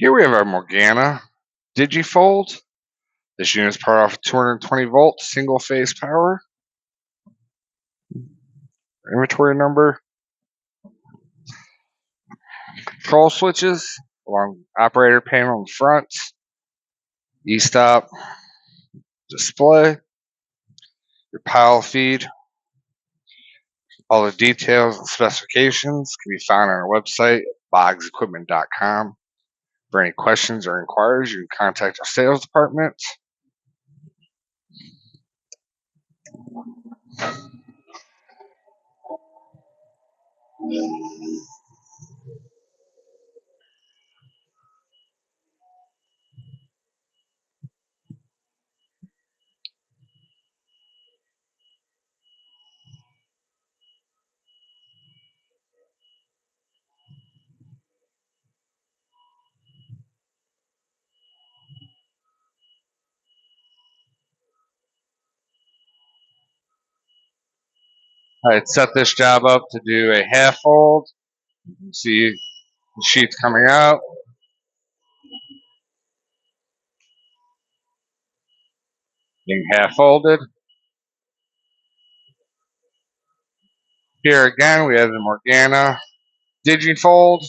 Here we have our Morgana DigiFold. This unit is powered off 220 volt single phase power. Inventory number. Control switches along operator panel in front. E-stop display. Your pile feed. All the details and specifications can be found on our website, boggsequipment.com. For any questions or inquiries, you can contact our sales department. I had set this job up to do a half fold. You can see the sheets coming out. Being half folded. Here again, we have the Morgana DigiFold.